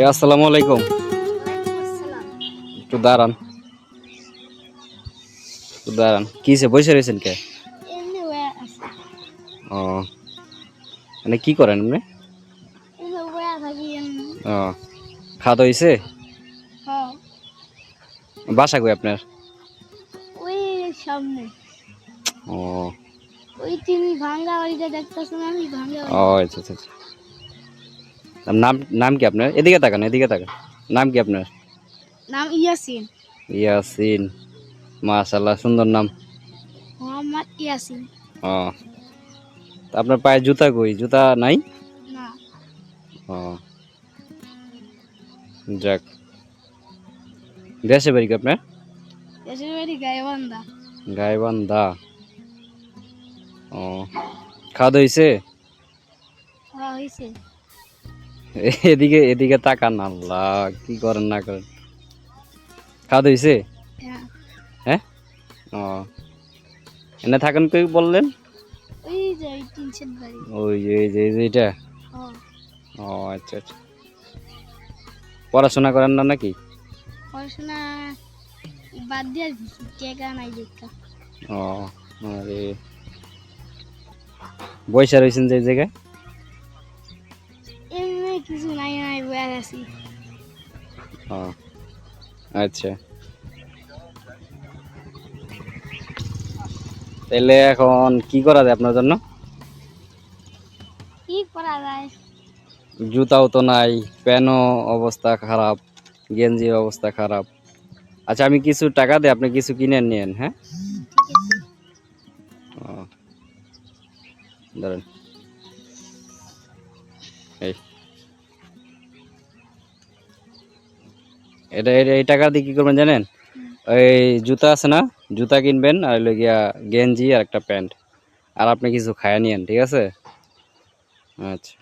আসসালামু আলাইকুম। একটু দাঁড়ান, একটু দাঁড়ান। কিসে বসে রয়েছেন কে? ও, মানে কি করেন আপনি? ও, খাওয়া দাওয়া হয়েছে? বাসা কই আপনার? ও, ও আচ্ছা আচ্ছা আচ্ছা। নাম নাম কি আপনার? এদিকে তাকান, এদিকে তাকান। নাম কি আপনার? নাম ইয়াসিন। ইয়াসিন, মাশাআল্লাহ সুন্দর নাম। মোহাম্মদ ইয়াসিন। ও, তা আপনার পায়ে জুতা কই? জুতা নাই? না, ও, যাক। দেশে বাড়ি কি আপনার? দেশের বাড়ি গাইবান্ধা। গাইবান্ধা। ও, খাওয়া দাওয়া হয়েছে? হ্যাঁ হয়েছে। এদিকে এদিকে তাকান, আল্লাহ কি করেন না করেন। খাওয়া দাওয়া হয়েছে? হ্যাঁ, হ্যাঁ। ও, এনে থাকেন কই বললেন? ওই যে ওই টিন শেড বাড়ি। ওই যে এই যে এই যে এটা। হ্যাঁ, ও আচ্ছা আচ্ছা। পড়াশোনা করেন না নাকি? পড়াশোনা বাদ দিয়ে টেকা নাই দেখা। ও, আরে বৈশা রয়েছেন যে জায়গায়? এমনি কিছু নাই নাই বয়ে আছি। ও আচ্ছা, তাহলে এখন কি করা যায় আপনার জন্য? কি করা যায়? জুতাও তো নাই, প্যানও অবস্থা খারাপ, গেঞ্জির অবস্থা খারাপ। আচ্ছা, আমি কিছু টাকা দিই, আপনি কিছু কিনে নিয়েন। হ্যাঁ, ঠিক আছে। ও, ধরেন এই এই টাকা দিয়ে কি করবেন জানেন? ওই জুতা আছে না, জুতা কিনবেন, আর হলো গিয়া গেঞ্জি আর একটা প্যান্ট, আর আপনি কিছু খায়া নিয়েন, ঠিক আছে? আচ্ছা।